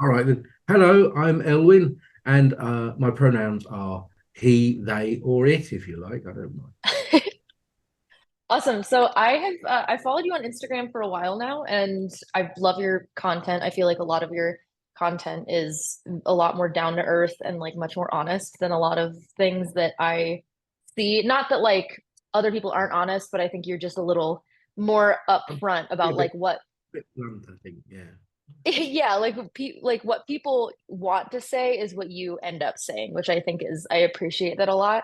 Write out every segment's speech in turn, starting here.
All right then. Hello, I'm Elwyn, and my pronouns are he, they, or it, if you like. I don't mind. Awesome. So I followed you on Instagram for a while now, and I love your content. I feel like a lot of your content is a lot more down to earth and like much more honest than a lot of things that I see. Not that like other people aren't honest, but I think you're just a little more I'm upfront be a about like what bit blunt, I think. Yeah. yeah, like what people want to say is what you end up saying, which I think is I appreciate that a lot.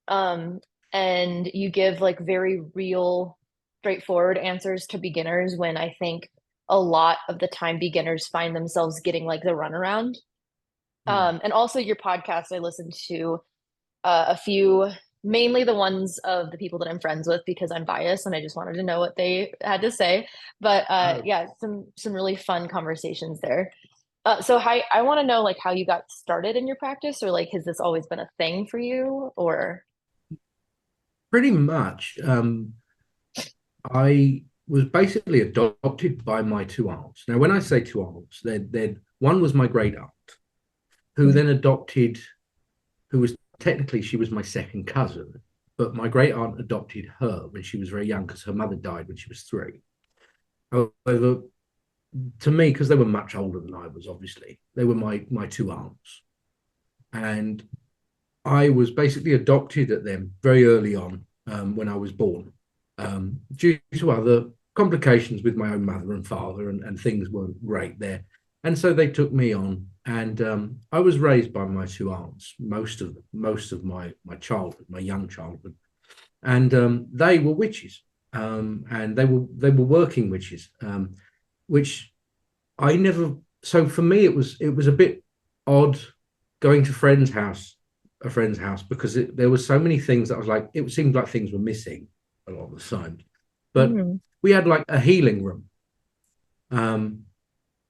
Um, and you give like very real, straightforward answers to beginners when I think a lot of the time beginners find themselves getting like the runaround. Hmm. And also your podcast, I listened to a few, mainly the ones of the people that I'm friends with because I'm biased and I just wanted to know what they had to say. But Oh, yeah, some really fun conversations there. So I want to know like how you got started in your practice, or like has this always been a thing for you, or pretty much. I was basically adopted by my two aunts. Now, when I say two aunts, one was my great aunt, who then adopted, who was technically she was my second cousin, but my great aunt adopted her when she was very young because her mother died when she was three. However, to me, because they were much older than I was, obviously, they were my two aunts, and I was basically adopted at them very early on when I was born, due to other complications with my own mother and father, and things weren't great there, and so they took me on, and I was raised by my two aunts most of my childhood, my young childhood, and they were witches, and they were working witches, which I never. So for me, it was a bit odd going to a friend's house, because there were so many things that I was like, it seemed like things were missing a lot of the time. But Mhm. we had like a healing room, um,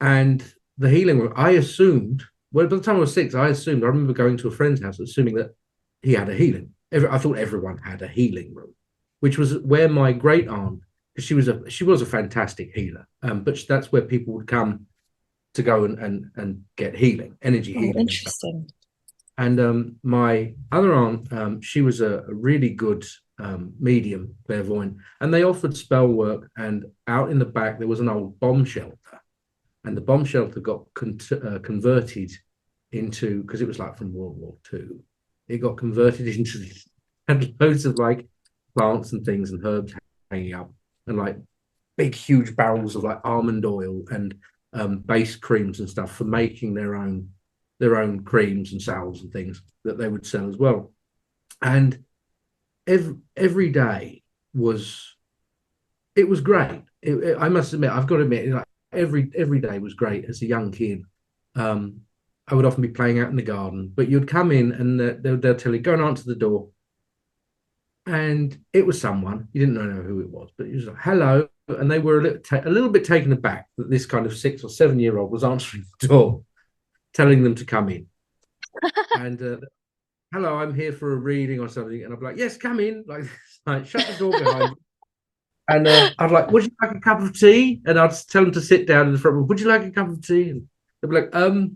and the healing room. I assumed, well, by the time I was six, I assumed. I remember going to a friend's house, assuming that he had a healing. I thought everyone had a healing room, which was where my great aunt, because she was a fantastic healer, but that's where people would come to go and get healing, energy Oh, healing and stuff. interesting. And my other aunt, she was a really good medium clairvoyant, and they offered spell work. And out in the back, there was an old bomb shelter, and the bomb shelter got converted into, because it was like from World War II, it got converted into this, and loads of like plants and things and herbs hanging up, and like big, huge barrels of like almond oil and base creams and stuff for making their own creams and salves and things that they would sell as well. And every day was it was great. I must admit, I've got to admit, like every day was great as a young kid. Um, I would often be playing out in the garden, but you'd come in and they'll tell you, go and answer the door, and it was someone you didn't know who it was, but it was like hello, and they were a little bit taken aback that this kind of 6 or 7 year old was answering the door, telling them to come in, and hello, I'm here for a reading or something, and I'd be like, yes, come in, like shut the door behind you, and I'd like, would you like a cup of tea? And I'd tell them to sit down in the front room. Would you like a cup of tea? And they'd be like,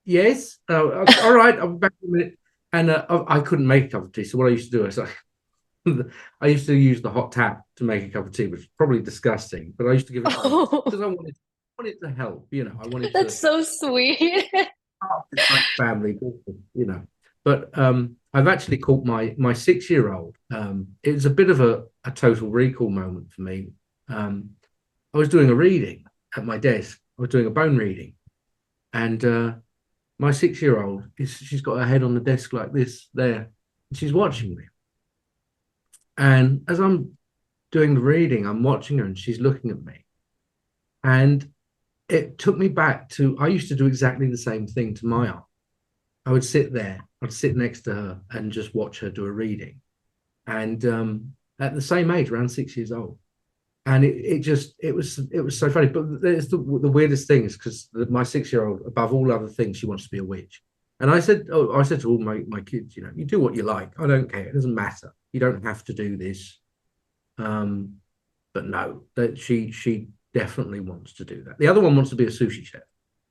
yes. All right, I'll be back in a minute. And I couldn't make a cup of tea, so what I used to do is I used to use the hot tap to make a cup of tea, which is probably disgusting, but I used to give it to them Oh, because I wanted to help. I wanted that's to so sweet. it's like family, But I've actually caught my 6 year old. It was a bit of a total recall moment for me. Um, I was doing a reading at my desk. I was doing a bone reading, and my 6 year old she's got her head on the desk like this there, and she's watching me. And as I'm doing the reading, I'm watching her, and she's looking at me. And it took me back to I used to do exactly the same thing to my aunt. I would sit there, I'd sit next to her and just watch her do a reading. And at the same age, around 6 years old. And it was so funny. But the weirdest thing is because my 6 year old, above all other things, she wants to be a witch. And I said to all my kids, you do what you like. I don't care. It doesn't matter. You don't have to do this. Um, but no, that she definitely wants to do that. The other one wants to be a sushi chef.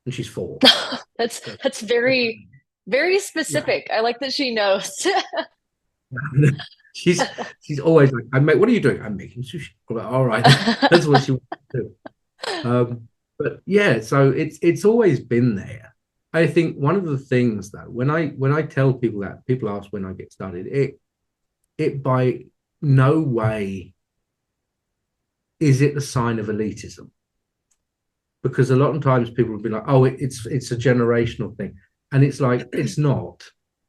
and she's 4. So, That's very, very yeah. specific. I like that she knows. she's she's always like, I make what are you doing? I'm making sushi. I'm like, all right, that's what she wants to do. But yeah, so it's always been there. I think one of the things though, when I tell people that, people ask when I get started, it by no way is it a sign of elitism, because a lot of times people will be like, oh, it's a generational thing, and it's like it's not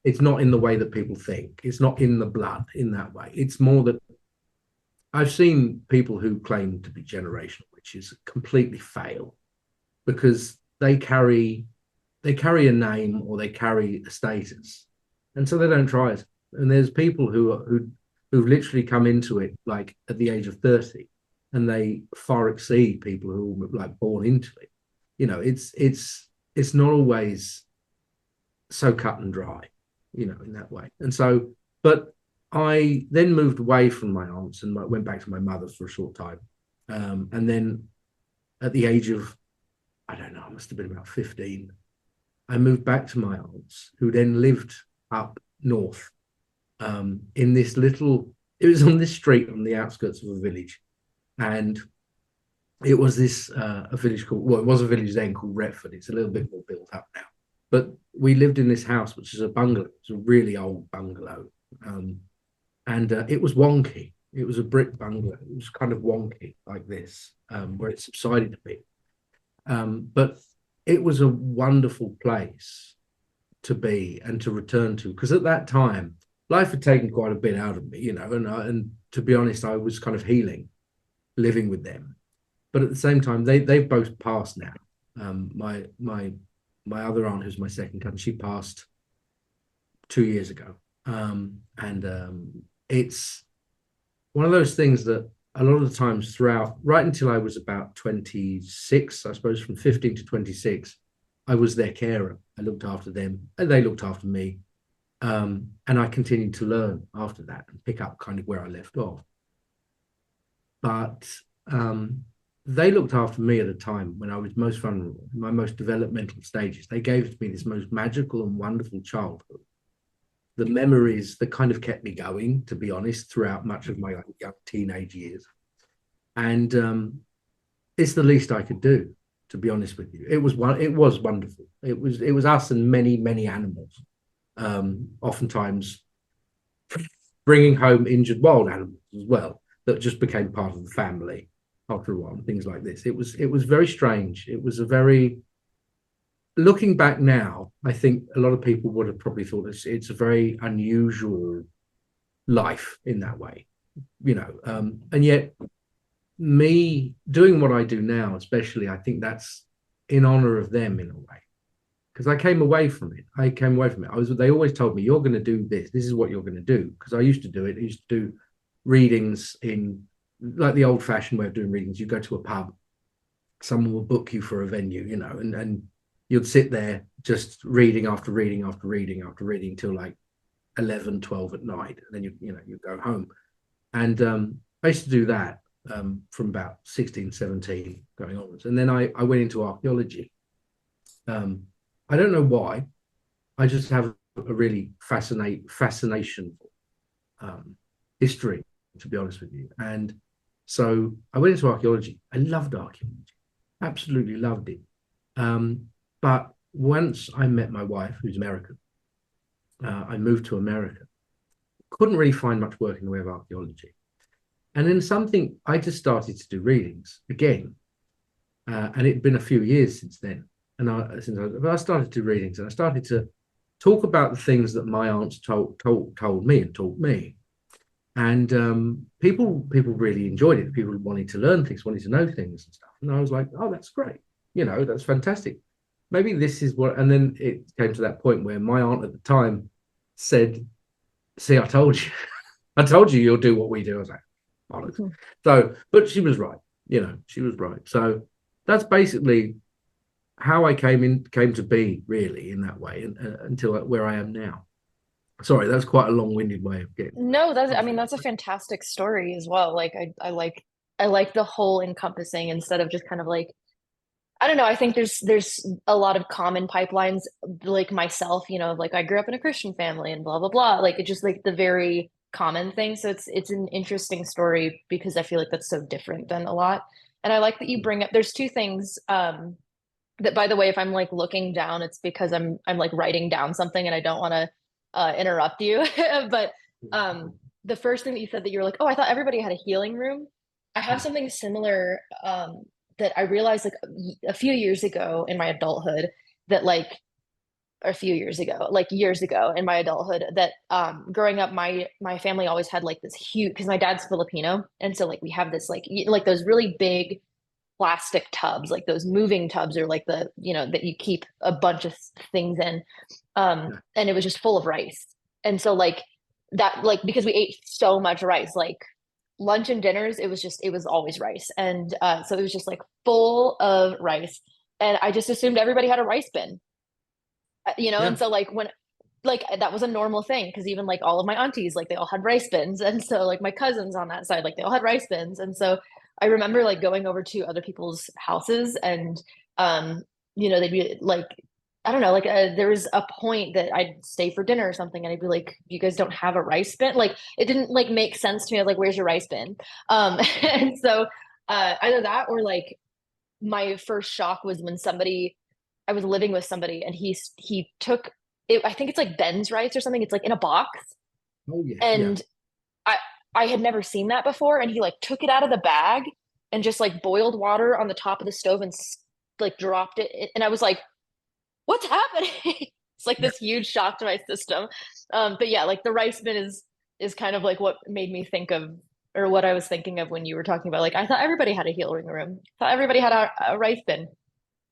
in the way that people think, it's not in the blood in that way. It's more that I've seen people who claim to be generational, which is completely fail, because they carry a name or they carry a status, and so they don't try it. And there's people who've literally come into it like at the age of 30, and they far exceed people who were like born into it. It's not always so cut and dry, in that way. And so, but I then moved away from my aunts and went back to my mother for a short time, and then at the age of, I don't know, I must have been about 15, I moved back to my aunts, who then lived up north, in this little, it was on this street on the outskirts of a village. And it was this, a village called, well, it was a village then called Retford. It's a little bit more built up now. But we lived in this house, which is a bungalow. It's a really old bungalow. And it was wonky. It was a brick bungalow. It was kind of wonky like this, where it subsided a bit. But it was a wonderful place to be and to return to, because at that time life had taken quite a bit out of me, and to be honest, I was kind of healing living with them. But at the same time, they've both passed now. My other aunt, who's my second cousin, she passed 2 years ago. And it's one of those things that a lot of the times throughout, right until I was about 26, I suppose from 15 to 26, I was their carer. I looked after them and they looked after me. And I continued to learn after that and pick up kind of where I left off. But they looked after me at a time when I was most vulnerable, in my most developmental stages. They gave to me this most magical and wonderful childhood. The memories that kind of kept me going, to be honest, throughout much of my young teenage years. And it's the least I could do, to be honest with you. It was wonderful. It was us and many, many animals. Oftentimes bringing home injured wild animals as well, that just became part of the family after a while, and things like this. It was very strange. It was a very, looking back now, I think a lot of people would have probably thought it's a very unusual life in that way, and yet me doing what I do now, especially, I think that's in honor of them in a way, because I came away from it. They always told me, you're going to do this. This is what you're going to do. Because I used to do it. I used to do readings in like the old fashioned way of doing readings. You go to a pub, someone will book you for a venue, and you'd sit there just reading after reading after reading after reading till like 11, 12 at night. And then you go home. And I used to do that from about 16, 17 going onwards. And then I went into archaeology. I don't know why. I just have a really fascination for history, to be honest with you. And so I went into archaeology. I loved archaeology, absolutely loved it. But once I met my wife, who's American, I moved to America. Couldn't really find much work in the way of archaeology. And then I just started to do readings again. And it'd been a few years since then. And I started to do readings, and I started to talk about the things that my aunts told me and taught me. And people really enjoyed it. People wanted to learn things, wanted to know things and stuff. And I was like, oh, that's great. That's fantastic. Maybe this is what, and then it came to that point where my aunt at the time said, see, I told you, I told you you'll do what we do. I was like, bollocks. So, but she was right, she was right. So that's basically how I came to be, really, in that way, and until where I am now. Sorry, that's quite a long-winded way of getting. No, that's a fantastic story as well. Like I like the whole encompassing instead of just kind of like I don't know. I think there's a lot of common pipelines, like myself, like I grew up in a Christian family and blah blah blah. Like it's just like the very common thing. So it's an interesting story because I feel like that's so different than a lot. And I like that you bring up there's two things that by the way, if I'm like looking down, it's because I'm like writing down something and I don't want to interrupt you. But the first thing that you said that you were like, oh, I thought everybody had a healing room. I have something similar that I realized like a few years ago in my adulthood that like or a few years ago, like years ago in my adulthood, that growing up, my family always had like this huge because my dad's Filipino, and so like we have this like those really big plastic tubs, like those moving tubs, or like the that you keep a bunch of things in, Yeah, and it was just full of rice, and so like that like because we ate so much rice, like lunch and dinners, it was always rice, and so it was just like full of rice, and I just assumed everybody had a rice bin, and yeah, so like when like that was a normal thing because even like all of my aunties like they all had rice bins, and so like my cousins on that side like they all had rice bins, and so I remember like going over to other people's houses and um they'd be like I don't know like there was a point that I'd stay for dinner or something and I'd be like you guys don't have a rice bin, like it didn't like make sense to me. I was like where's your rice bin? And so either that or like my first shock was when somebody I was living with somebody and he took it, I think it's like Ben's rice or something. It's like in a box. oh yeah, yeah, And I I had never seen that before. And he like took it out of the bag and just like boiled water on the top of the stove and like dropped it. And I was like, what's happening? It's like yeah, this huge shock to my system. But yeah, like the rice bin is kind of like what made me think of or what I was thinking of when you were talking about like I thought everybody had a healing room. I thought everybody had a rice bin.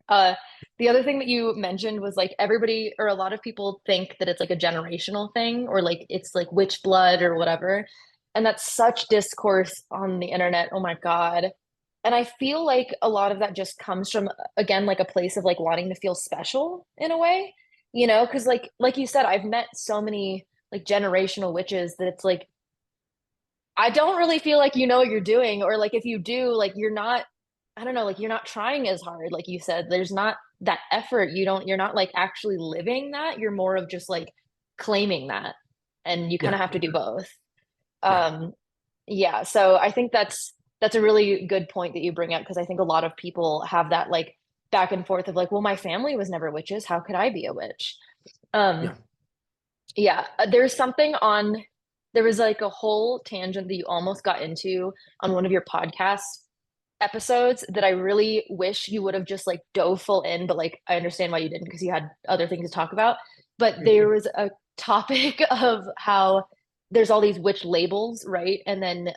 Uh, the other thing that you mentioned was like everybody or a lot of people think that it's like a generational thing or like it's like witch blood or whatever. And that's such discourse on the internet. Oh my God. And I feel like a lot of that just comes from again like a place of like wanting to feel special in a way, because like you said, I've met so many like generational witches that it's like I don't really feel like you know what you're doing, or like if you do, like you're not, I don't know, like you're not trying as hard, like you said. There's not that effort. You're not like actually living that. You're more of just like claiming that. And you kind yeah, of have to do both. yeah, Um, yeah, so I think that's a really good point that you bring up because I think a lot of people have that like back and forth of like, well, my family was never witches. How could I be a witch? Um, yeah. yeah, there's something on, there was like a whole tangent that you almost got into on one of your podcast episodes that I really wish you would have just like dove full in, but like I understand why you didn't because you had other things to talk about. But there was a topic of how there's all these witch labels, right? And then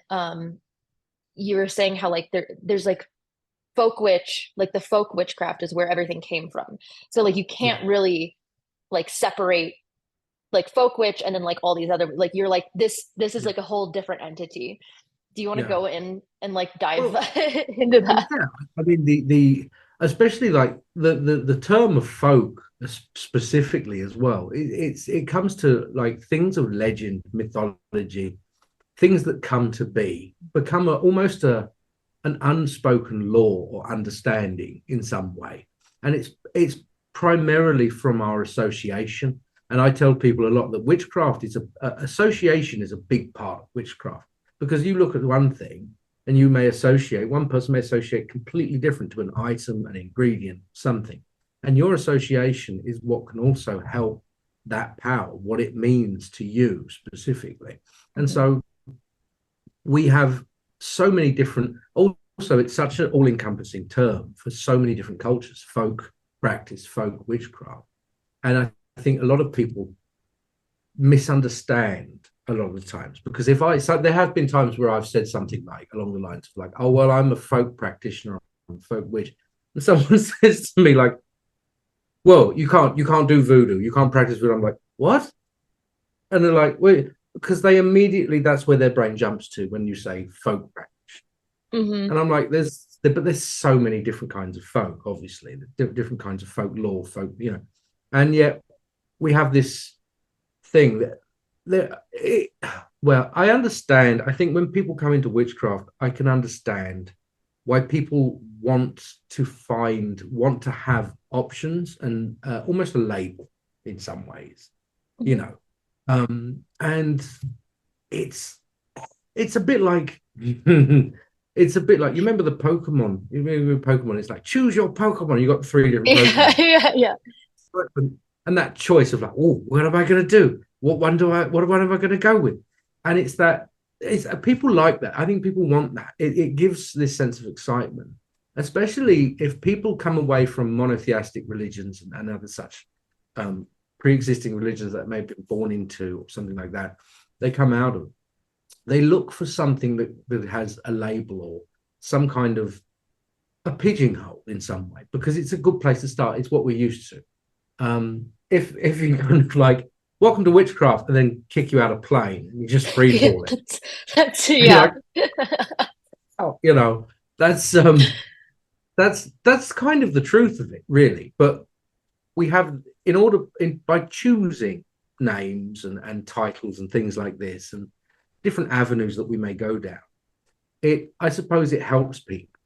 you were saying how like there's like folk witch, like the folk witchcraft is where everything came from. So like you Yeah, can't really like separate like folk witch and then like all these other like you're like this is yeah, like a whole different entity. Do you want to yeah. go in and like dive Well, into that? yeah. I mean, the especially like the term of folk specifically as well. It comes to like things of legend, mythology, things that come to be, become almost an unspoken law or understanding in some way, and it's primarily from our association. And I tell people a lot that witchcraft is association is a big part of witchcraft because you look at one thing and you may associate one person may associate completely different to an item, an ingredient, something, and your association is what can also help that power, what it means to you specifically. And Mhm. so we have so many different, also it's such an all-encompassing term for so many different cultures, folk practice, folk witchcraft. And I think a lot of people misunderstand a lot of the times because if I so there have been times where I've said something like along the lines of like, oh well, I'm a folk practitioner, I'm a folk witch, and someone says to me like, well, you can't do voodoo, you can't practice voodoo. I'm like, what? And they're like, wait, because they immediately that's where their brain jumps to when you say folk practice. Mhm. And I'm like, but there's so many different kinds of folk, obviously, different kinds of folklore, and yet we have this thing well, I understand. I think when people come into witchcraft, I can understand why people want to have options and almost a label in some ways, you know. And it's a bit like it's a bit like, you remember the Pokemon? You remember Pokemon? It's like, choose your Pokemon. You got three different Yeah, Pokemon. yeah. And that choice of like, oh, what am I going to do? What one am I going to go with? And it's people like that. I think people want that. It gives this sense of excitement, especially if people come away from monotheistic religions and other such pre-existing religions that may have been born into or something like that. They come out of, they look for something that has a label or some kind of a pigeonhole in some way, because it's a good place to start. It's what we're used to. If you kind of like, welcome to witchcraft, and then kick you out of plane and you just free Yeah, fall it. You're yeah. like, oh, that's kind of the truth of it, really. But we have, by choosing names and titles and things like this and different avenues that we may go down, I suppose it helps people,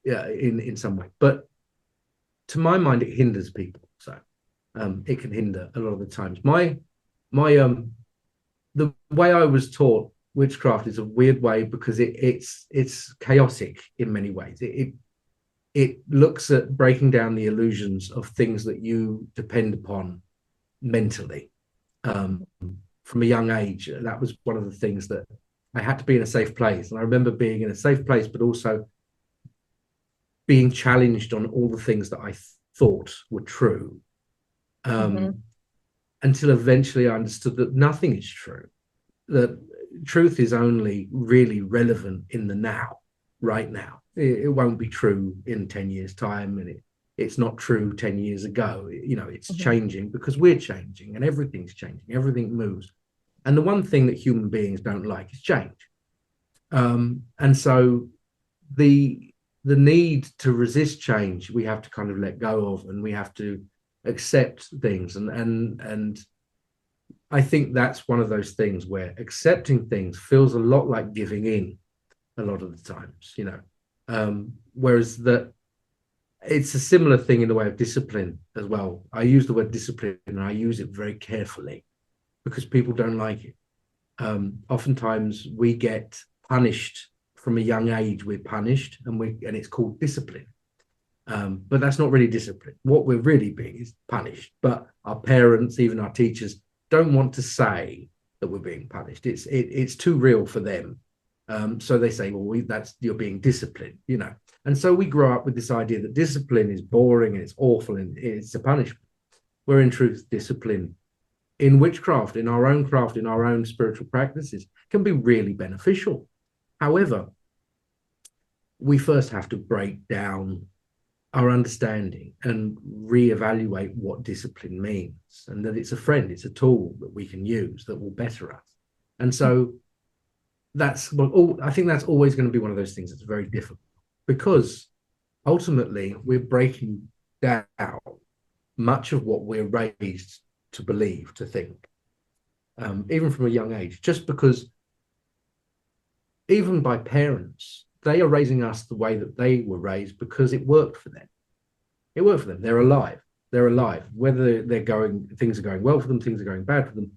yeah, in some way. But to my mind, it hinders people. So it can hinder a lot of the times. My the way I was taught witchcraft is a weird way, because it's chaotic in many ways. It looks at breaking down the illusions of things that you depend upon mentally. From a young age, that was one of the things that I had to be in a safe place. And I remember being in a safe place, but also being challenged on all the things that I thought were true. Until eventually I understood that nothing is true, that truth is only really relevant in the now, right now. It won't be true in 10 years' time, and it's not true 10 years ago. It's changing because we're changing, and everything's changing, everything moves. And the one thing that human beings don't like is change. And so the need to resist change, we have to kind of let go of, and we have to accept things. And I think that's one of those things where accepting things feels a lot like giving in a lot of the times, whereas that it's a similar thing in the way of discipline as well. I use the word discipline, and I use it very carefully because people don't like it. Oftentimes we get punished from a young age. We're punished, and it's called discipline. But that's not really discipline. What we're really being is punished. But our parents, even our teachers, don't want to say that we're being punished. It's too real for them. So they say, well, you're being disciplined, And so we grow up with this idea that discipline is boring and it's awful and it's a punishment. Where in truth, discipline in witchcraft, in our own craft, in our own spiritual practices, can be really beneficial. However, we first have to break down our understanding and reevaluate what discipline means, and that it's a friend, it's a tool that we can use that will better us. And so I think that's always going to be one of those things that's very difficult, because ultimately we're breaking down much of what we're raised to believe, to think, even from a young age, just because even by parents, they are raising us the way that they were raised because it worked for them. It worked for them. They're alive. Whether things are going well for them, things are going bad for them,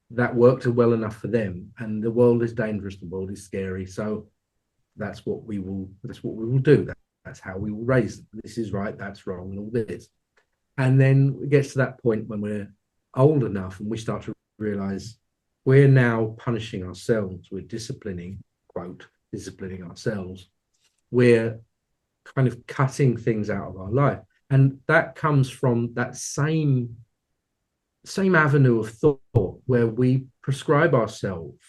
that worked well enough for them. And the world is dangerous. The world is scary. So that's what we will do. That's how we will raise them. This is right. That's wrong. And all this. And then it gets to that point when we're old enough and we start to realize we're now punishing ourselves. We're disciplining ourselves. We're kind of cutting things out of our life. And that comes from that same avenue of thought where we prescribe ourselves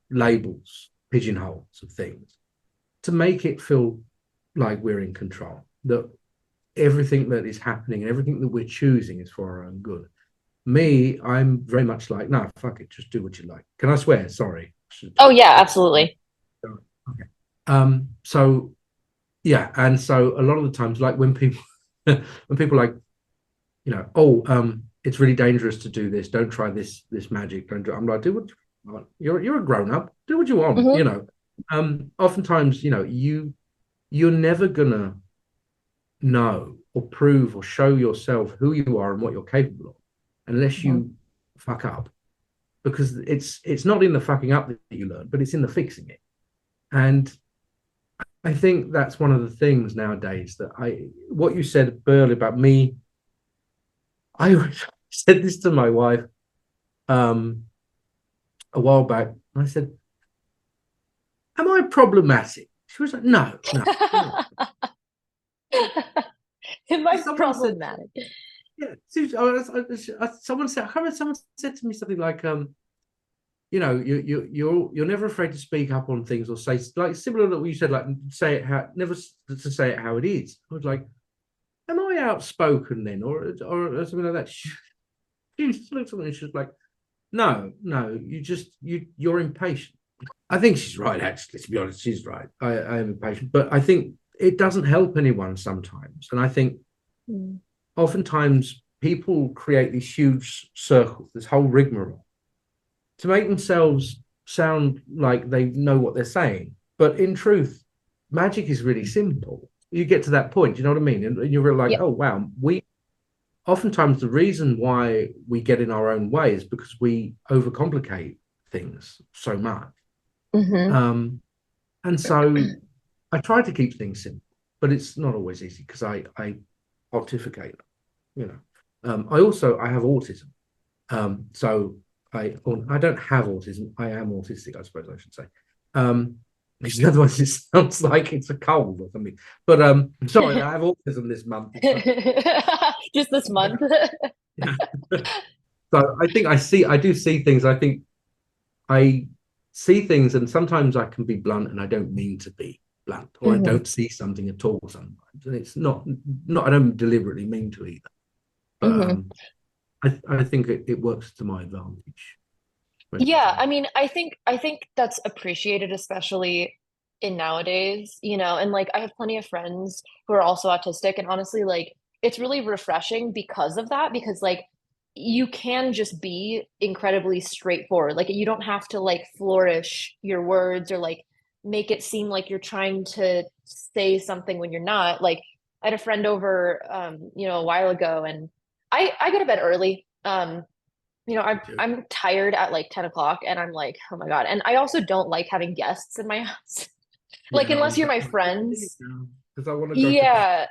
labels, pigeonholes of things to make it feel like we're in control, that everything that is happening and everything that we're choosing is for our own good. Me, I'm very much like, no, fuck it, just do what you like. Can I swear? Sorry. Oh yeah, absolutely. Okay. So yeah, and so a lot of the times, like when people like, it's really dangerous to do this. Don't try this magic. Don't do. I'm like, do what you want. You're a grown up. Do what you want. Oftentimes, you you're never gonna know or prove or show yourself who you are and what you're capable of unless Mhm. you fuck up, because it's not in the fucking up that you learn, but it's in the fixing it. And I think that's one of the things nowadays that what you said earlier about me, I said this to my wife um, a while back. I said, "Am I problematic?" She was like, "No, no, you're not." Am I Someone said, problematic? "Yeah." Someone said, I can't remember, someone said to me something like, you're never afraid to speak up on things or say like similar to what you said, like say it how never to say it how it is. I was like, am I outspoken then, or something like that? She looked at me and she was like, no, no, you're impatient. I think she's right, actually, to be honest. She's right. I am impatient, but I think it doesn't help anyone sometimes. And I think Mm. oftentimes people create these huge circles, this whole rigmarole, to make themselves sound like they know what they're saying. But in truth, magic is really simple. You get to that point, you know what I mean? And you're like, Yep. oh, wow, we oftentimes the reason why we get in our own way is because we overcomplicate things so much. Hmm. And so I try to keep things simple, but it's not always easy because I pontificate, you know. I have autism. So I don't have autism. I am autistic, I suppose I should say. Because otherwise it sounds like it's a cold or something. But sorry, I have autism this month. Just this month. Yeah. So I think I do see things. I think I see things, and sometimes I can be blunt, and I don't mean to be blunt, or I Hmm. don't see something at all sometimes, and it's not I don't deliberately mean to either. But Hmm. I think it works to my advantage most of the Yeah, time. I mean, I think that's appreciated, especially in nowadays, and like I have plenty of friends who are also autistic, and honestly, like it's really refreshing because of that, because like you can just be incredibly straightforward. Like you don't have to like flourish your words or like make it seem like you're trying to say something when you're not. Like I had a friend over a while ago, and I go to bed early. Me I'm too. I'm tired at like 10 o'clock and I'm like, oh my God. And I also don't like having guests in my house. Like, Yeah, unless I'm you're my like, "Can I leave friends. now? Because I want to go to bed." Yeah.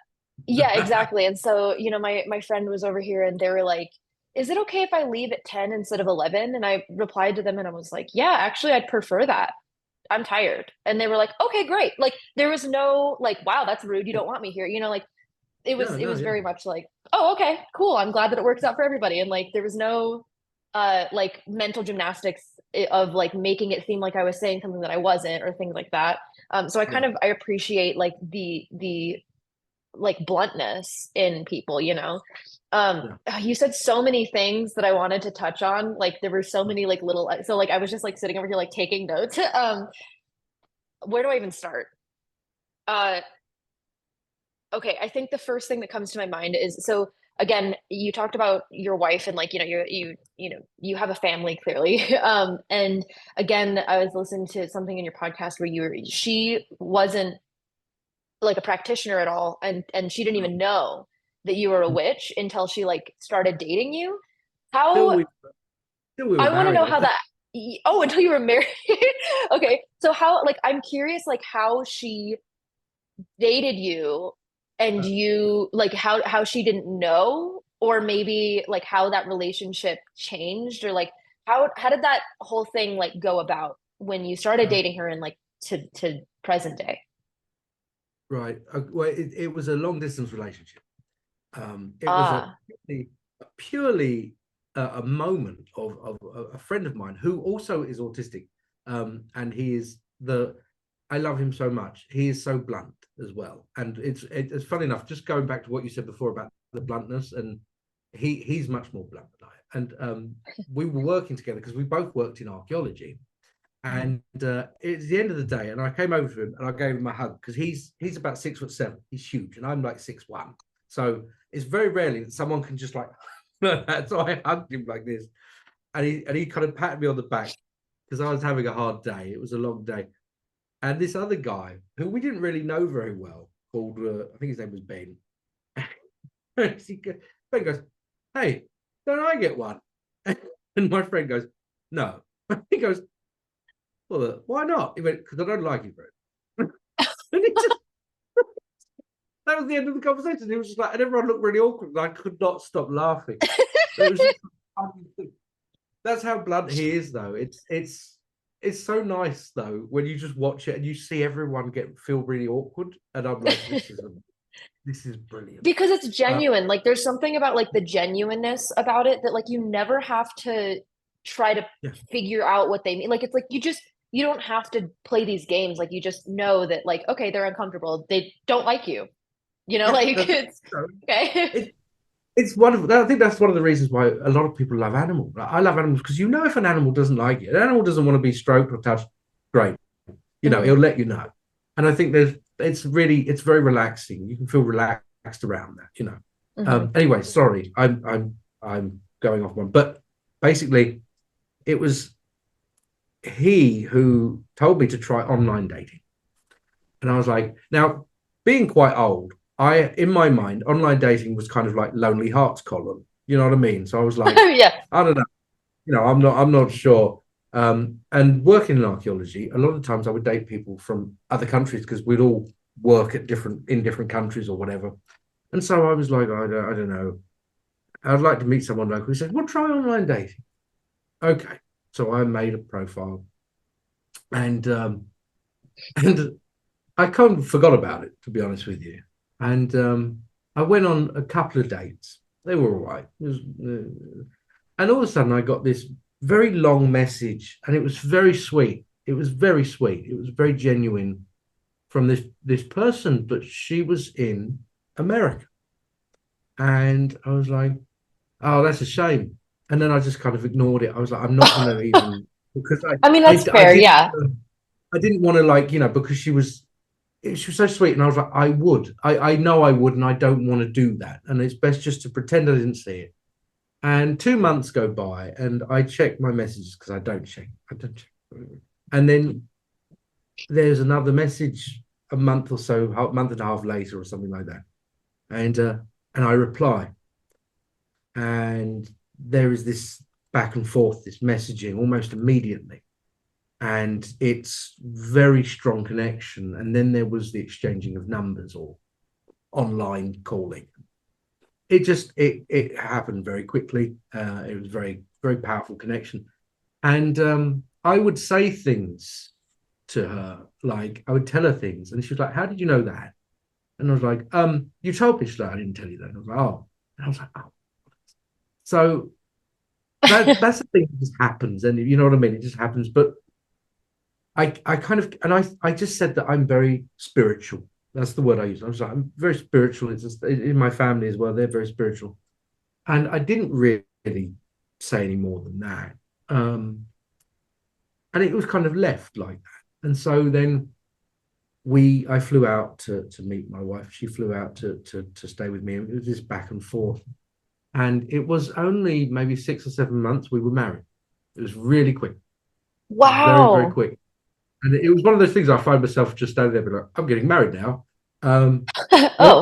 Yeah, exactly. And so, my friend was over here and they were like, is it okay if I leave at 10 instead of 11? And I replied to them and I was like, yeah, actually, I'd prefer that. I'm tired. And they were like, okay, great. Like, there was no like, wow, that's rude. You don't want me here. Like, it was Yeah, it no, was yeah, very much like, oh, okay, cool. I'm glad that it works out for everybody. And like there was no like mental gymnastics of like making it seem like I was saying something that I wasn't or things like that. So I kind no, of I appreciate like the like bluntness in people, yeah. you said so many things that I wanted to touch on. Like there were so many like little so like I was just like sitting over here like taking notes. Where do I even start? Uh Okay, I think the first thing that comes to my mind is so again, you talked about your wife and like, you have a family clearly. And again, I was listening to something in your podcast where she wasn't like a practitioner at all and she didn't even know that you were a witch until she like started dating you. Till How we till we were I want to married. know how that Oh, until you were married. Okay. So how like I'm curious like how she dated you and you like how she didn't know or maybe like how that relationship changed or like how did that whole thing like go about when you started uh, dating her and like to present day. right. Well, it was a long distance relationship. It was Ah. purely a moment of a friend of mine who also is autistic, and he is the. I love him so much. He is so blunt as well, and it's funny enough. Just going back to what you said before about the bluntness, and he's much more blunt than I. And we were working together because we both worked in archaeology. And it's the end of the day, and I came over to him and I gave him a hug because he's about 6'7". He's huge, and I'm like 6'1". So it's very rarely that someone can just like so I hugged him like this, and he kind of patted me on the back because I was having a hard day. It was a long day, And this other guy who we didn't really know very well, called I think his name was Ben. Ben goes, "Hey, don't I get one?" And my friend goes, "No." He goes, "Well, why not?" He went, "Because I don't like you, bro." And he just that was the end of the conversation. He was just like, and everyone looked really awkward. And I could not stop laughing. It was just that's how blunt he is, though. It's so nice though when you just watch it and you see everyone feel really awkward, and I'm like, this is brilliant. Because it's genuine. Like there's something about like the genuineness about it that like you never have to try to Yeah. figure out what they mean. Like it's like you don't have to play these games. Like you just know that like, okay, they're uncomfortable. They don't like you. You know, Yeah, like it's okay. it's wonderful. I think that's one of the reasons why a lot of people love animals. I love animals because you know if an animal doesn't like you, an animal doesn't want to be stroked or touched, great. He'll let you know. And I think it's very relaxing. You can feel relaxed around that. Anyway, sorry, I'm going off one, but basically, it was he who told me to try online dating, and I was like, now being quite old, in my mind, online dating was kind of like Lonely Hearts column. You know what I mean? So I was like, Yeah. I don't know. I'm not sure. And working in archaeology, a lot of the times I would date people from other countries because we'd all work in different countries or whatever. And so I was like, I don't know. I'd like to meet someone local. He said, well, try online dating. Okay. So I made a profile and and I kind of forgot about it, to be honest with you. And I went on a couple of dates. They were all right. And all of a sudden, I got this very long message, and it was very sweet. It was very sweet. It was very genuine from this person, but she was in America, and I was like, "Oh, that's a shame." And then I just kind of ignored it. I was like, "I'm not going to even," because I mean, I, that's I fair. didn't Yeah. I didn't want to, like, because she was so sweet, and I was like, I know I would, and I don't want to do that, and it's best just to pretend I didn't see it. And 2 months go by, and I check my messages because I don't check, and then there's another message a month or so, a month and a half later, or something like that, and I reply, and there is this back and forth, this messaging almost immediately, and it's very strong connection. And then there was the exchanging of numbers or online calling. It happened very quickly. It was very, very powerful connection. And I would say things to her, like I would tell her things, and she was like, "How did you know that?" And I was like, "You told me." She's like, "I didn't tell you that." And I was like, "Oh," and I was like, "Oh." So that's the thing that just happens, and you know what I mean. It just happens. But I kind of, and I just said that I'm very spiritual. That's the word I use. I was like, I'm very spiritual. It's just in my family as well. They're very spiritual, and I didn't really say any more than that. And it was kind of left like that. And so then I flew out to meet my wife. She flew out to stay with me. It was this back and forth, and it was only maybe 6 or 7 months we were married. It was really quick, very, very Wow. quick. And it was one of those things I find myself just standing there, like, I'm getting married now. Oh,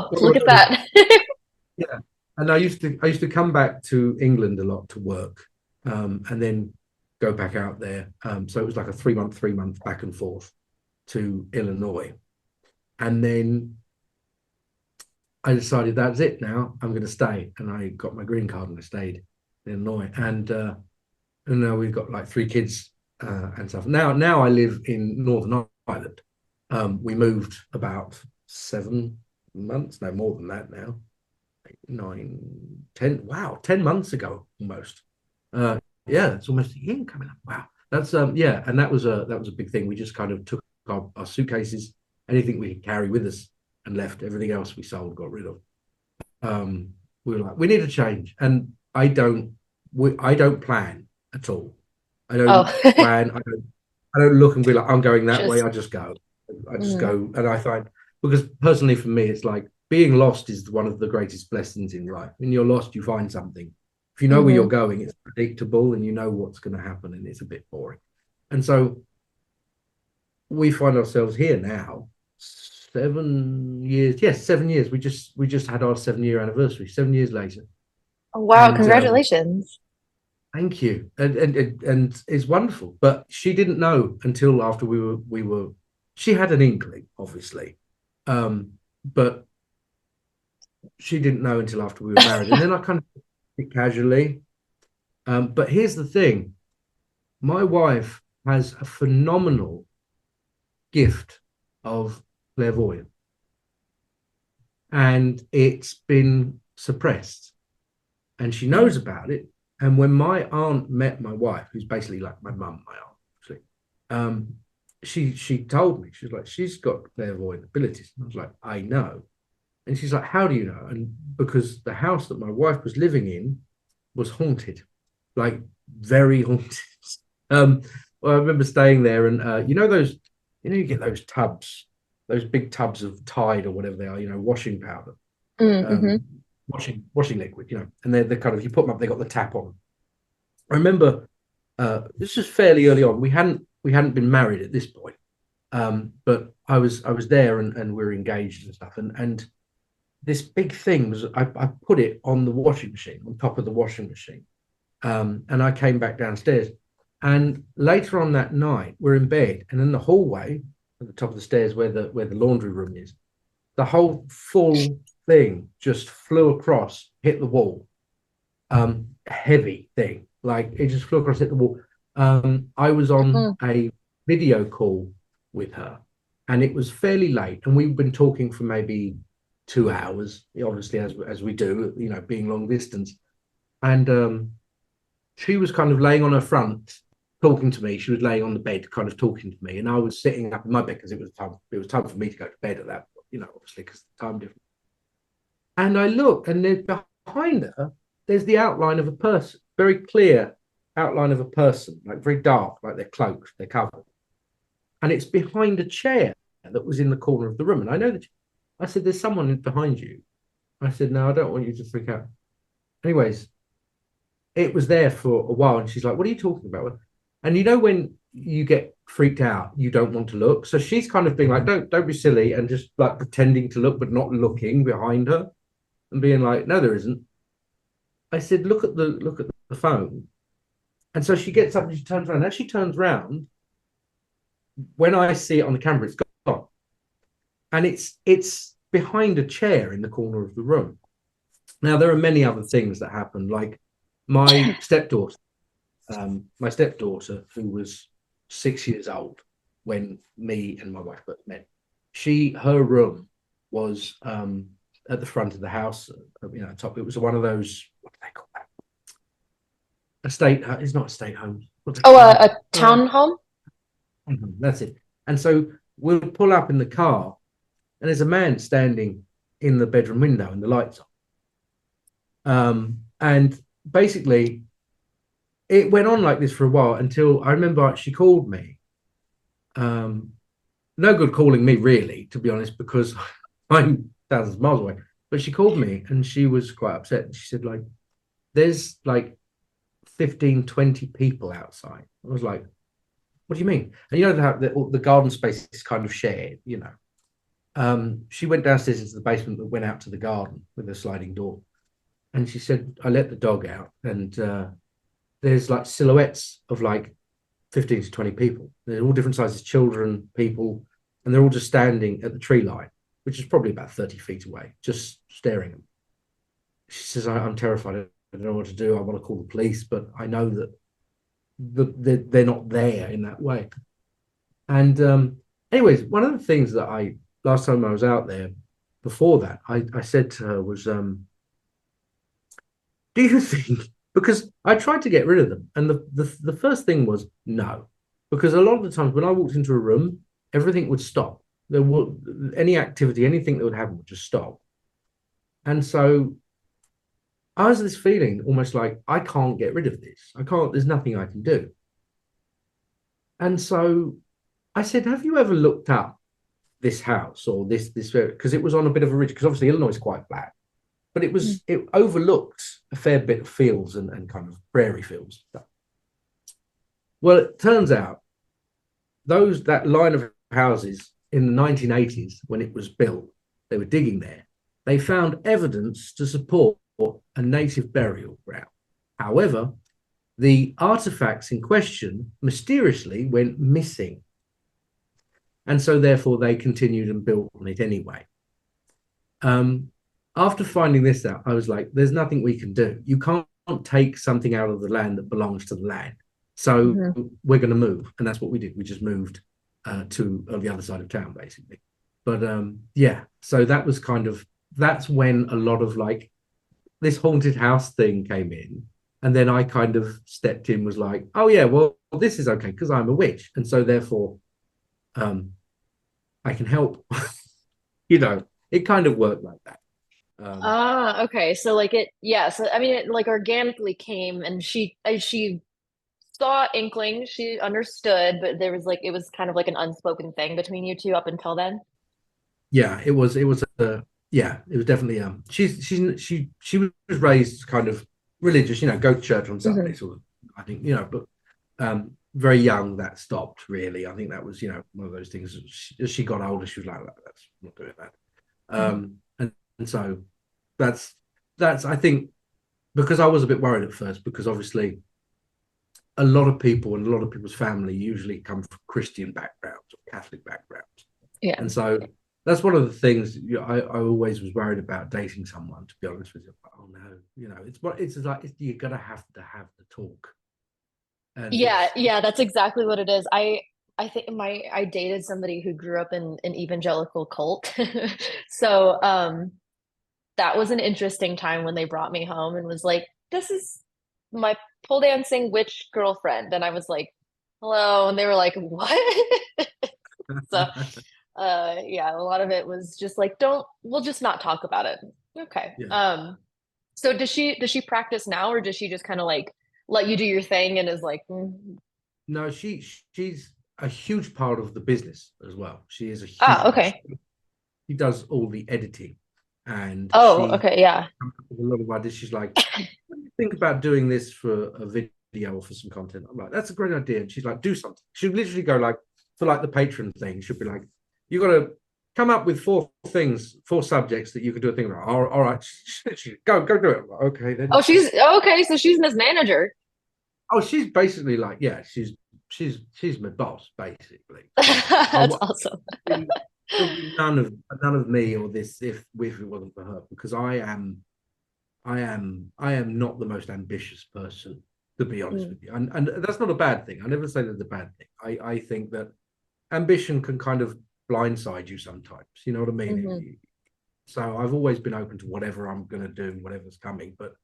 What do look I at do? that. Yeah. And I used to come back to England a lot to work, and then go back out there. So it was like a 3 month back and forth to Illinois. And then I decided that's it now. I'm going to stay. And I got my green card and I stayed in Illinois. And now we've got like 3 kids and stuff. Now I live in Northern Ireland. We moved about 7 months, no more than that now. 9, 10. Wow, 10 months ago almost. Yeah, it's almost a year coming up. Wow, that's yeah, and that was a big thing. We just kind of took our suitcases, anything we could carry with us, and left. Everything else we sold, got rid of. We were like, we need a change, and I don't plan at all. I Oh, don't plan. I don't look and be like, I'm going that way. just I just go. I just mhm, go, and I find, because personally for me, it's like being lost is one of the greatest blessings in life. When you're lost, you find something. If you know where you're mhm. going, it's predictable, and you know what's going to happen, and it's a bit boring. And so we find ourselves here now, 7 years. Yes, 7 years. We just had our 7 year anniversary. 7 years later, Oh, wow, and congratulations. thank you. And it's wonderful. But she didn't know until after we were. She had an inkling, obviously, but she didn't know until after we were married. And then I kind of casually. But here's the thing: my wife has a phenomenal gift of clairvoyance, and it's been suppressed, and she Mm, knows about it. And when my aunt met my wife, who's basically like my mum, my aunt, actually, um, she told me, she's like, she's got clairvoyant abilities. And I was like, I know. And she's like, how do you know? And because the house that my wife was living in was haunted, like very haunted. Um, well, I remember staying there, and you know those, you get those tubs, those big tubs of Tide or whatever they are, washing powder, mm-hmm. um, washing liquid, and they're kind of, you put them up, they got the tap on. I remember this was fairly early on. We hadn't been married at this point, but I was there, and we were engaged and stuff, and this big thing was I put it on the washing machine, on top of the washing machine, and I came back downstairs. And later on that night, we're in bed, and in the hallway at the top of the stairs where the laundry room is, the whole full thing just flew across, hit the wall. Heavy thing, like it just flew across, hit the wall. I was on Mm. a video call with her, and it was fairly late, and we've been talking for maybe 2 hours, obviously as we do, being long distance. And she was kind of laying on her front talking to me. She was laying on the bed kind of talking to me, and I was sitting up in my bed because it was time for me to go to bed at that point, obviously because the time difference. And I look, and then behind her there's the outline of a person, very clear outline of a person, like very dark, like they're cloaked, they're covered, and it's behind a chair that was in the corner of the room. And I know that I said, there's someone behind you. I said, no, I don't want you to freak out. Anyways, it was there for a while, and she's like, what are you talking about? And when you get freaked out, you don't want to look. So she's kind of being like, don't be silly, and just like pretending to look but not looking behind her, and being like, no, there isn't. I said, look at the phone. And so she gets up and she turns around. As she turns around, when I see it on the camera, it's gone. And it's behind a chair in the corner of the room. Now, there are many other things that happen, like my stepdaughter, who was 6 years old when me and my wife first met. Her room was at the front of the house, top. It was one of those, what do they call that? Estate. It's not estate homes. What's it Oh, called? a townhome? That's it. And so we'll pull up in the car, and there's a man standing in the bedroom window, and the lights on. And basically, it went on like this for a while until I remember she called me. No good calling me, really, to be honest, because I'm thousands of miles away. But she called me, and she was quite upset. She said, like, there's like 15, 20 people outside. I was like, what do you mean? And the garden space is kind of shared. She went downstairs into the basement that went out to the garden with a sliding door. And she said, I let the dog out, and there's like silhouettes of like 15 to 20 people. They're all different sizes, children, people, and they're all just standing at the tree line, which is probably about 30 feet away, just staring at them. She says, I'm terrified. I don't know what to do. I want to call the police, but I know that they're not there in that way. And anyways, one of the things that last time I was out there, before that, I said to her was, do you think, because I tried to get rid of them, and the first thing was no, because a lot of the times when I walked into a room, everything would stop. There would any activity, anything that would happen would just stop. And so I was this feeling almost like I can't get rid of this. I can't, there's nothing I can do. And so I said, have you ever looked up this house or this because it was on a bit of a ridge, because obviously Illinois is quite flat, but it overlooked a fair bit of fields and kind of prairie fields. Well, it turns out that line of houses in the 1980s when it was built, they were digging there. They found evidence to support a native burial ground. However, the artifacts in question mysteriously went missing. And so therefore they continued and built on it anyway. After finding this out, I was like, there's nothing we can do. You can't take something out of the land that belongs to the land. So we're going to move. And that's what we did. We just moved to the other side of town, basically. But yeah, so that was that's when a lot of like this haunted house thing came in. And then I kind of stepped in, was like, oh yeah, well, this is okay because I'm a witch. And so therefore I can help. It kind of worked like that. Okay. So like so I mean, it like organically came, and she saw inkling, she understood, but there was like, it was kind of like an unspoken thing between you two up until then. Yeah, it was definitely she was raised kind of religious, go to church on Sunday, sort of, I think, but very young that stopped really. I think that was, one of those things. As she got older, she was like, that's not doing that. And so that's I think, because I was a bit worried at first, because obviously a lot of people and a lot of people's family usually come from Christian backgrounds or Catholic backgrounds. Yeah. And so that's one of the things I always was worried about dating someone, to be honest with you. Oh no, it's like you're gonna have to have the talk. And yeah, that's exactly what it is. I think I dated somebody who grew up in an evangelical cult. So that was an interesting time when they brought me home and was like, this is my pole dancing witch girlfriend. And I was like, hello. And they were like, what? So yeah, a lot of it was just like, we'll just not talk about it. Okay. Yeah. So does she practice now, or does she just kind of like let you do your thing and is like, No, she's a huge part of the business as well. She is a huge okay. She does all the editing, and okay, yeah. a lot of ideas. She's like, what do you think about doing this for a video or for some content? I'm like, that's a great idea. And she's like, do something. She'd literally go like, for like the patron thing, she'd be like, you got to come up with 4 subjects that you could do a thing about. All right, go do it. Like, okay then. Oh, she's okay. So she's Miss Manager. Oh, she's basically like, yeah, she's my boss basically. That's awesome. There'll be none of me or this if it wasn't for her, because I am not the most ambitious person, to be honest with you, and that's not a bad thing. I never say that's a bad thing. I think that ambition can kind of blindside you sometimes. You know what I mean? So I've always been open to whatever I'm going to do, whatever's coming. But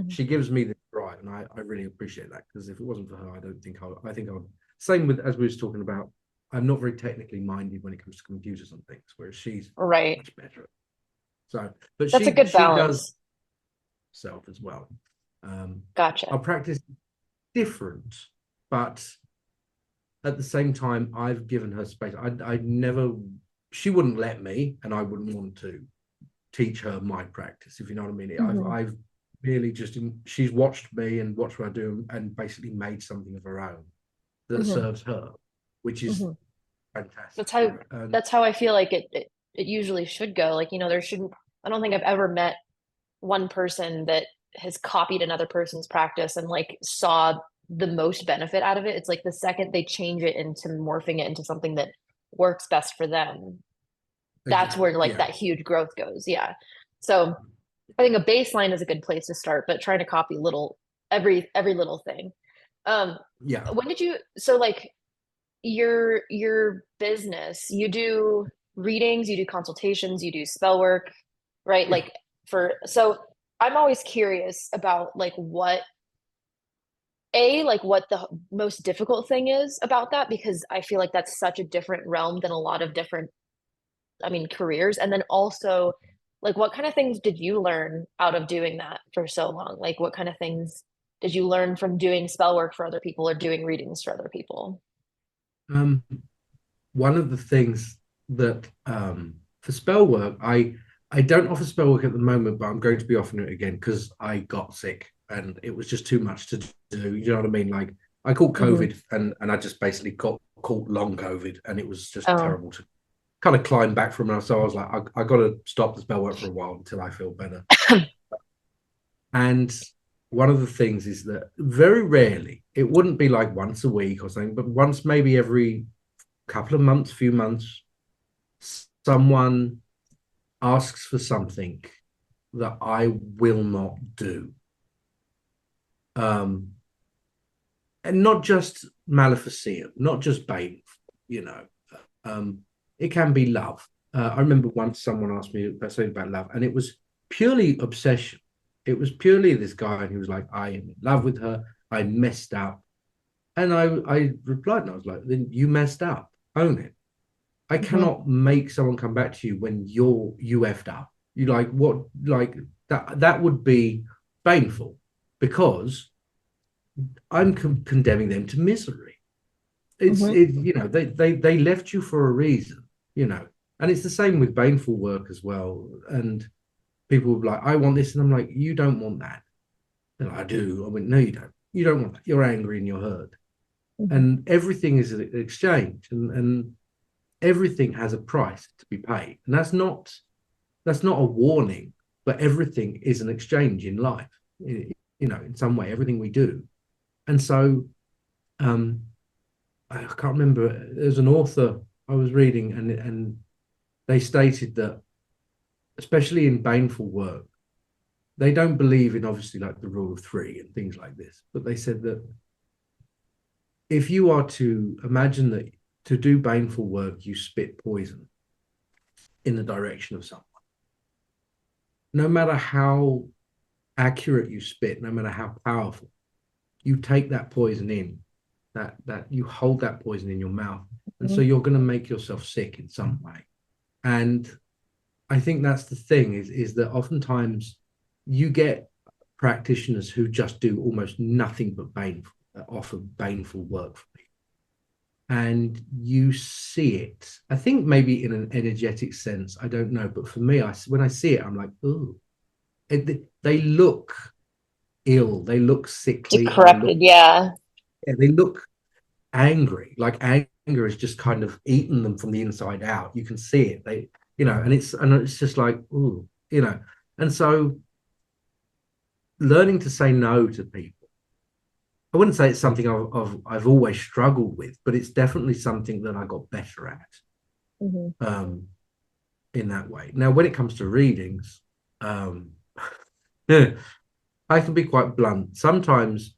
she gives me the drive, and I really appreciate that, because if it wasn't for her, I think I would. Same with, as we was talking about, I'm not very technically minded when it comes to computers and things, whereas she's much better. So, but that's a good balance. Does self as well. Gotcha. Our practice is different, but at the same time, I've given her space. I never, she wouldn't let me, and I wouldn't want to teach her my practice, if you know what I mean. I've really she's watched me and watched what I do, and basically made something of her own that serves her, which is fantastic. That's how I feel like it usually should go. Like, I don't think I've ever met one person that has copied another person's practice and like saw the most benefit out of it. It's like the second they change it into morphing it into something that works best for them, that's where like that huge growth goes. Yeah. So I think a baseline is a good place to start, but trying to copy every little thing. When did you, so like your business, you do readings, you do consultations, you do spell work, right? Like so I'm always curious about like what the most difficult thing is about that, because I feel like that's such a different realm than a lot of different, careers. And then also, like, what kind of things did you learn out of doing that for so long? Like, what kind of things did you learn from doing spell work for other people or doing readings for other people? One of the things that for spell work, I don't offer spell work at the moment, but I'm going to be offering it again because I got sick and it was just too much to do. You know what I mean? Like, I caught COVID and I just basically got caught long COVID, and it was just Oh. terrible to kind of climb back from it. So I was like, I got to stop the spell work for a while until I feel better. And one of the things is that very rarely, it wouldn't be like once a week or something, but once maybe every couple of months, few months, someone asks for something that I will not do. And not just maleficent, not just bane, you know. It can be love. I remember once someone asked me something about love, and it was purely obsession. It was purely this guy, and he was like, I am in love with her. I messed up. And I replied, and I was like, then you messed up. Own it. I cannot make someone come back to you when you effed up. You like what like that would be painful because I'm condemning them to misery. They left you for a reason, and it's the same with baneful work as well. And people will be like, I want this, and I'm like, you don't want that. And I do. I went, no, you don't. You don't want that. You're angry and you're hurt. And everything is an exchange, and everything has a price to be paid. And that's not a warning, but everything is an exchange in life, in some way, everything we do. And so I can't remember, there's an author I was reading, and they stated that, especially in baneful work, they don't believe in obviously like the rule of three and things like this, but they said that if you are to imagine that to do baneful work, you spit poison in the direction of someone, no matter how accurate you spit, no matter how powerful, you take that poison in, that you hold that poison in your mouth, and so you're going to make yourself sick in some way. And I think that's the thing is that oftentimes you get practitioners who just do almost nothing but offer baneful work for people, and you see it. I think maybe in an energetic sense, I don't know, but for me, when I see it, I'm like, oh, they look ill, they look sickly, Decrepit, they look angry. Like anger is just kind of eating them from the inside out. You can see it. And it's just like, ooh, And so learning to say no to people, I wouldn't say it's something I've always struggled with, but it's definitely something that I got better at in that way. Now, when it comes to readings, I can be quite blunt. Sometimes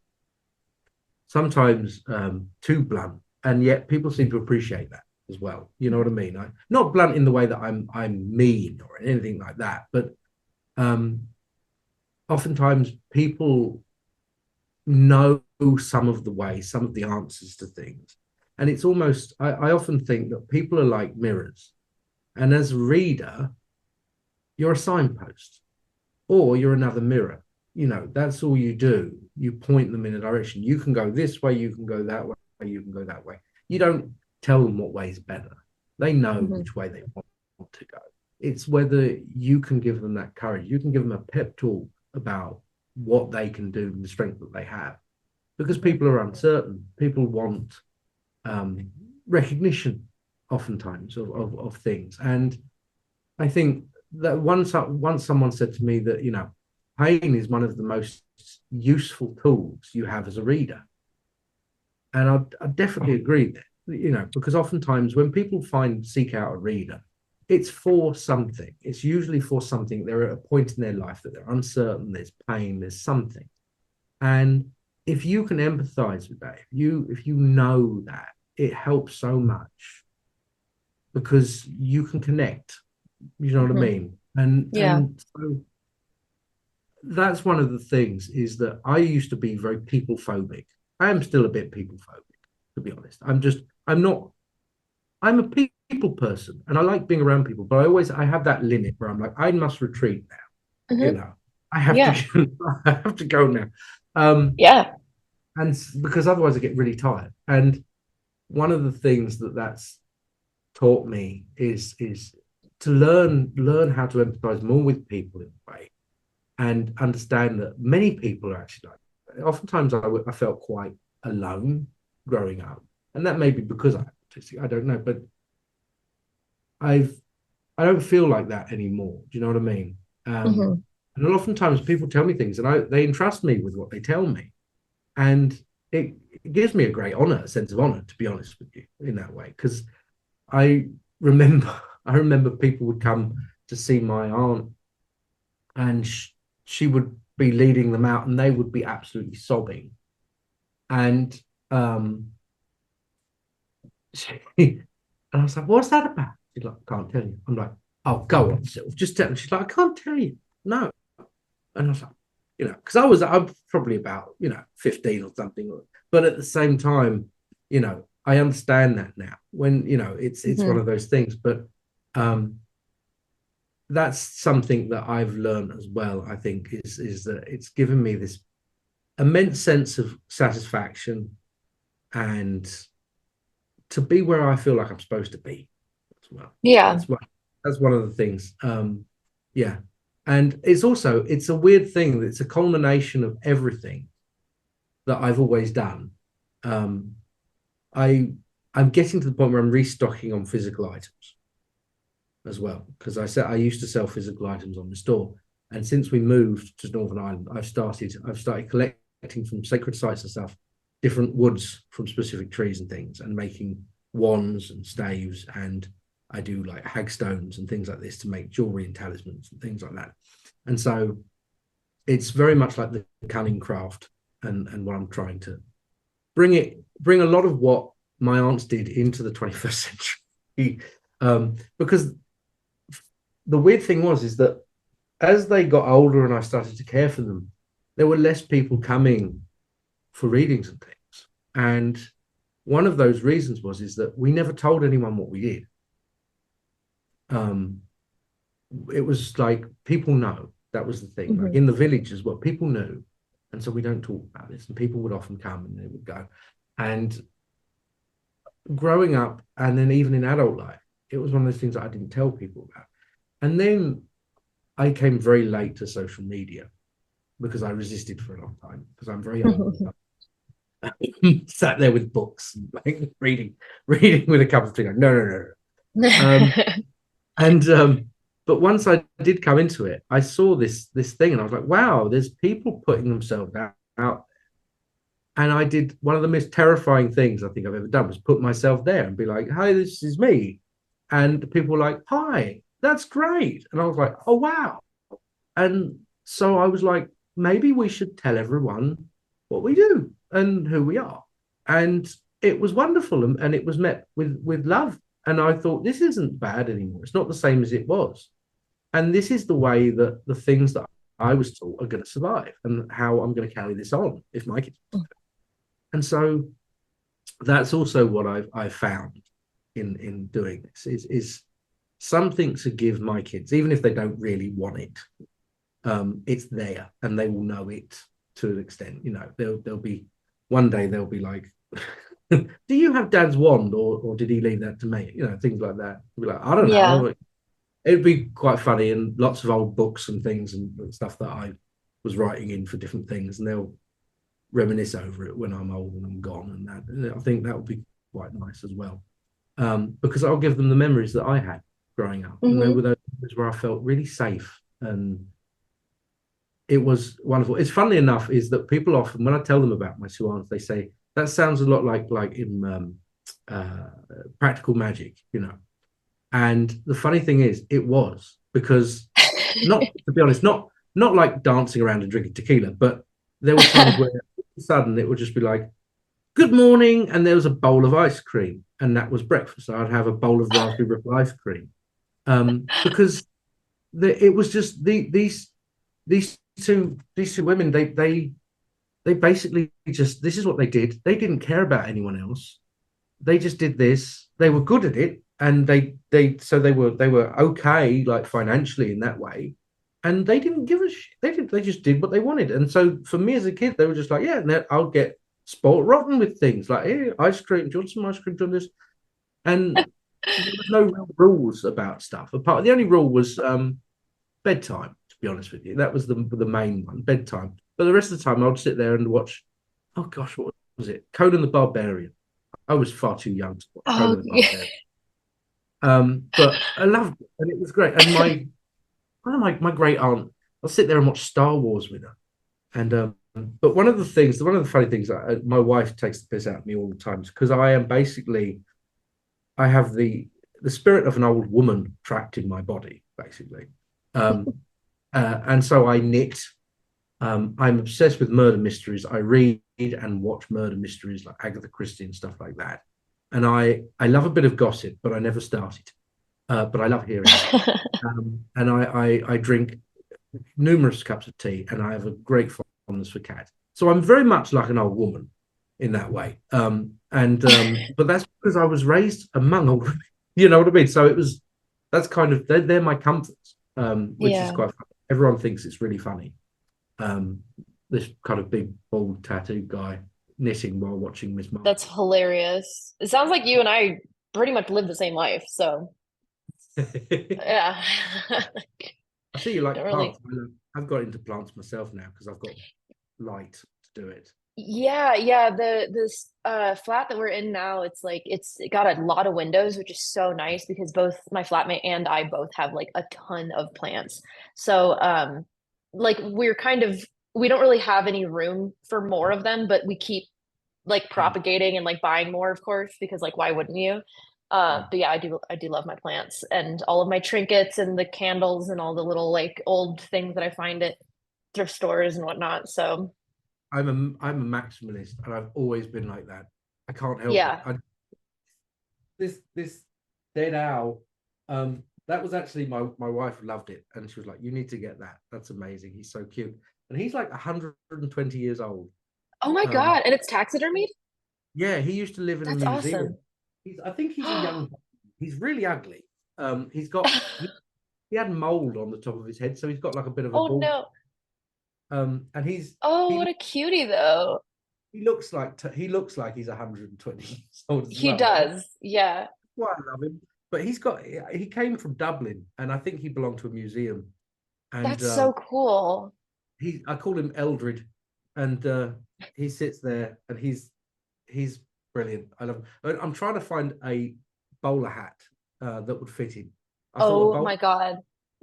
too blunt, and yet people seem to appreciate that as well. You know what I mean? Not blunt in the way that I'm mean or anything like that, but oftentimes people know some of the answers to things, and it's almost I often think that people are like mirrors, and as a reader, you're a signpost, or you're another mirror. That's all you do. You point them in a direction. You can go this way, you can go that way, you can go that way. You don't tell them what way is better. They know which way they want to go. It's whether you can give them that courage. You can give them a pep talk about what they can do and the strength that they have. Because people are uncertain. People want recognition oftentimes of things. And I think that once someone said to me that, pain is one of the most useful tools you have as a reader. And I definitely agree there, because oftentimes when people seek out a reader, it's for something. It's usually for something. They're at a point in their life that they're uncertain, there's pain, there's something. And if you can empathize with that, if you know that, it helps so much because you can connect. You know what I mean? And so that's one of the things is that I used to be very people phobic. I am still a bit people phobic, to be honest. I'm a people person and I like being around people, but I have that limit where I'm like, I must retreat now. I have to go now. And because otherwise I get really tired. And one of the things that's taught me is to learn how to empathize more with people in a way, and understand that many people are actually like, oftentimes I felt quite alone growing up. And that may be because I autistic. I don't know, but I've I don't feel like that anymore. Do you know what I mean? Hmm. And oftentimes people tell me things, and they entrust me with what they tell me, and it gives me a great honor, a sense of honor, to be honest with you, in that way. Because I remember, I remember people would come to see my aunt, and she would be leading them out, and they would be absolutely sobbing, and and I was like, "What's that about?" She's like, "I can't tell you." I'm like, "Oh, go on, Sylv, just tell me." She's like, "I can't tell you." No, and I was like, because I'm probably about 15 or something, but at the same time, I understand that now. When it's one Hmm. of those things, but um, that's something that I've learned as well. I think is that it's given me this immense sense of satisfaction and to be where I feel like I'm supposed to be as well. Yeah. That's one of the things. Yeah, and it's a weird thing. It's a culmination of everything that I've always done. Um, I I'm getting to the point where I'm restocking on physical items as well because I used to sell physical items on the store, and since we moved to Northern Ireland, I've started collecting from sacred sites and stuff, different woods from specific trees and things, and making wands and staves, and I do like hagstones and things like this to make jewelry and talismans and things like that. And so it's very much like the cunning craft and what I'm trying to bring a lot of what my aunts did into the 21st century. Because the weird thing was is that as they got older and I started to care for them, there were less people coming for readings and things. And one of those reasons was is that we never told anyone what we did. Um, it was like people know that was the thing. Like Hmm. in the villages, what people knew, and so we don't talk about this. And people would often come and they would go. And growing up, and then even in adult life, it was one of those things that I didn't tell people about. And then I came very late to social media because I resisted for a long time because I'm very old. Sat there with books, like reading with a cup of tea. Like, no, no, no, no. And but once I did come into it, I saw this thing, and I was like, wow, there's people putting themselves out. And I did one of the most terrifying things I think I've ever done was put myself there and be like, hi, this is me. And people were like, hi, that's great. And I was like, oh wow. And so I was like, maybe we should tell everyone what we do and who we are. And it was wonderful, and it was met with love. And I thought, this isn't bad anymore. It's not the same as it was. And this is the way that the things that I was taught are going to survive and how I'm going to carry this on if my kids. And so that's also what I've found in doing this is something to give my kids, even if they don't really want it. It's there, and they will know it to an extent. They'll be one day they'll be like, "Do you have Dad's wand, or did he leave that to me?" Things like that. We'll be like, I don't Yeah. know. It'd be quite funny, and lots of old books and things and stuff that I was writing in for different things, and they'll reminisce over it when I'm old and I'm gone, and that I think that would be quite nice as well, because I'll give them the memories that I had growing up, and they Hmm. were those where I felt really safe, and it was wonderful. It's funny enough is that people often, when I tell them about my two aunts, they say that sounds a lot like in uh, Practical Magic. And the funny thing is, it was because not to be honest, not like dancing around and drinking tequila, but there were times where all of a sudden it would just be like, "Good morning," and there was a bowl of ice cream, and that was breakfast. So I'd have a bowl of raspberry ripple ice cream, because it was just these two women. They basically just this is what they did. They didn't care about anyone else. They just did this. They were good at it, and they were okay, like financially in that way, and they didn't give a shit. They just did what they wanted. And so for me as a kid, they were just like, yeah, no, I'll get spoiled rotten with things like, hey, ice cream, do you want some ice cream, do you want this? And there was no real rules about stuff. Apart, the only rule was bedtime. To be honest with you, that was the main one, bedtime. But the rest of the time, I would sit there and watch. Oh gosh, what was it? Conan the Barbarian. I was far too young to watch Conan Oh, the yeah. Barbarian. But I loved it, and it was great. And my great aunt, I'll sit there and watch Star Wars with her. And but one of the funny things, my wife takes the piss out of me all the time because I am basically, I have the spirit of an old woman trapped in my body, basically. Um, and so I knit. I'm obsessed with murder mysteries. I read and watch murder mysteries like Agatha Christie and stuff like that. And I love a bit of gossip, but I never started. But I love hearing it. And I drink numerous cups of tea, and I have a great fondness for cats. So I'm very much like an old woman in that way. But that's because I was raised among old women. You know what I mean? So it was that's kind of they're my comforts, which is Yeah, quite funny. Everyone thinks it's really funny. Um, this kind of big bald tattooed guy knitting while watching Miss Marple. that's hilarious. It sounds like you and I pretty much live the same life. So, I yeah. see you like Don't plants. really. I've got into plants myself now because I've got light to do it. Yeah, yeah. This flat that we're in now, it's like it got a lot of windows, which is so nice because both my flatmate and I both have like a ton of plants. So like we're kind of we don't really have any room for more of them, but we keep like Mm, propagating and like buying more, of course, because like why wouldn't you? yeah. But yeah, I do love my plants and all of my trinkets and the candles and all the little like old things that I find at thrift stores and whatnot. So I'm a maximalist, and I've always been like that. I can't help it. yeah. This dead owl. That was actually my wife loved it, and she was like, "You need to get that. That's amazing. He's so cute." And he's like 120 years old. Oh my Um, God. And it's taxidermied? yeah, he used to live in a That's museum. awesome. I think he's a young. He's really ugly. He had mold on the top of his head, so he's got like a bit of a Oh bald. no. And Oh, he what a cutie though. he looks like he's 120 years old as He well. does. Yeah. Why I love him. But he came from Dublin, and I think he belonged to a museum. And That's so cool. he I call him Eldred, and he sits there, and he's brilliant. I love him. I'm trying to find a bowler hat that would fit him. I thought a Oh bowl my God.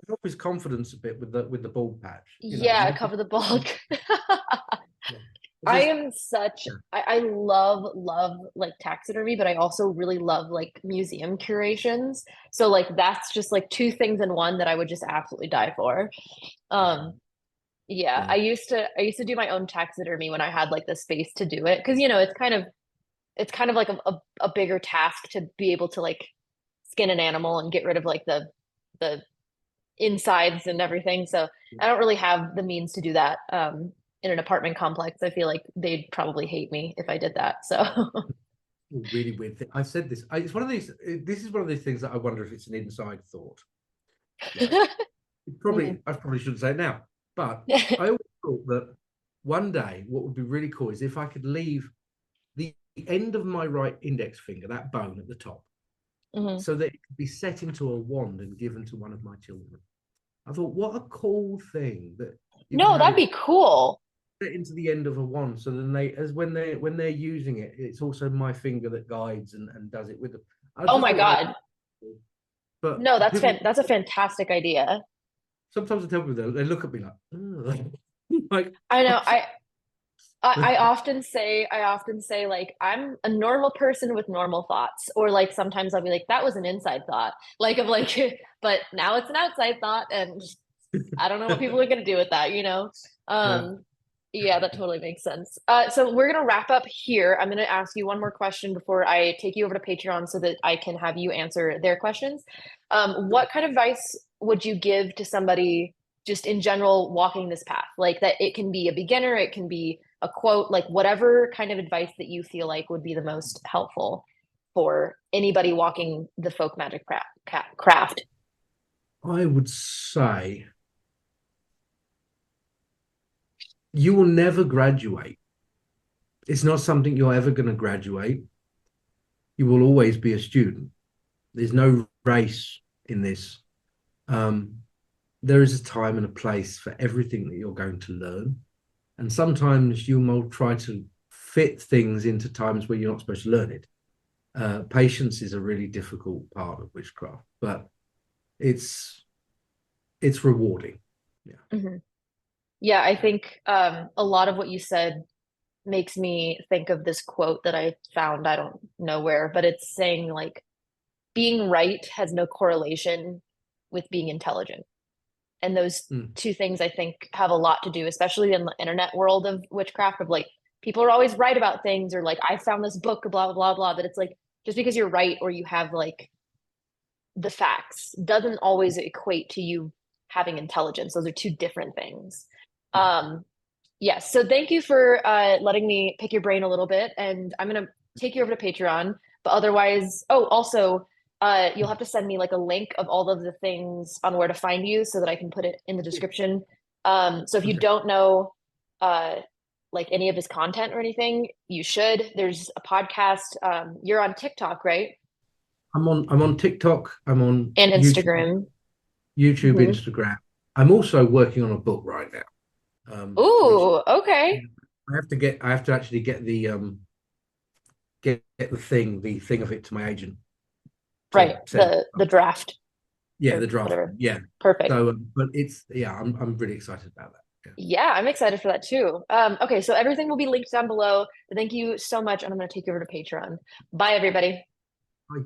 help his confidence a bit with the bald patch. You Yeah, know. cover the bulk. Yeah. It's I just am such yeah. I love like taxidermy, but I also really love like museum curations. So like that's just like two things in one that I would just absolutely die for. Um yeah, Yeah. I used to do my own taxidermy when I had like the space to do it because it's kind of like a bigger task to be able to like skin an animal and get rid of like the insides and everything. So I don't really have the means to do that in an apartment complex. I feel like they'd probably hate me if I did that. So Really weird thing. I've said this. It's one of these. This is one of these things that I wonder if it's an inside thought. Right. Mm. I probably shouldn't say it now, but I always thought that one day what would be really cool is if I could leave the end of my right index finger, that bone at the top, Mhm. so that it could be set into a wand and given to one of my children. I thought, what a cool thing that you can No, have that'd it be cool. set into the end of a wand, so then as when they're using it, it's also my finger that guides and does it with them. I Oh just my thought that, God. but No, people that's a fantastic idea. sometimes I tell people they look at me like, like, I know. I often say like I'm a normal person with normal thoughts, or like sometimes I'll be like that was an inside thought, like of like, but now it's an outside thought, and I don't know what people are gonna do with that, you know? yeah. Um, yeah, that totally makes sense. So we're gonna wrap up here. I'm gonna ask you one more question before I take you over to Patreon so that I can have you answer their questions. What kind of advice would you give to somebody just in general walking this path? Like that it can be a beginner, it can be a quote, like whatever kind of advice that you feel like would be the most helpful for anybody walking the folk magic craft. I would say you will never graduate. It's not something you're ever going to graduate. You will always be a student. There's no race in this. Um, there is a time and a place for everything that you're going to learn. And sometimes you will try to fit things into times where you're not supposed to learn it. Patience is a really difficult part of witchcraft, but it's it's rewarding. Yeah. Hmm. Yeah, I think a lot of what you said makes me think of this quote that I found, I don't know where, but it's saying like being right has no correlation with being intelligent. And those Mm. two things I think have a lot to do, especially in the internet world of witchcraft, of like people are always right about things or like I found this book, blah blah blah blah. But it's like just because you're right or you have like the facts doesn't always equate to you having intelligence. Those are two different things. Yeah. Yes. So thank you for letting me pick your brain a little bit, and I'm gonna take you over to Patreon. But otherwise, oh, also, you'll have to send me like a link of all of the things on where to find you, so that I can put it in the description. So if you Okay. don't know, uh, like any of his content or anything, you should. There's a podcast. You're on TikTok, right? I'm on TikTok. I'm on And YouTube, Instagram. Hmm. Instagram. I'm also working on a book right now, which Ooh, okay. I have to actually get the thing of it to my agent to Right. send. The draft Yeah, or the draft. whatever. Yeah. Perfect. So, but it's yeah, I'm really excited about that. Yeah, I'm excited for that too. Okay, so everything will be linked down below. Thank you so much, and I'm going to take you over to Patreon. Bye, everybody. Yeah.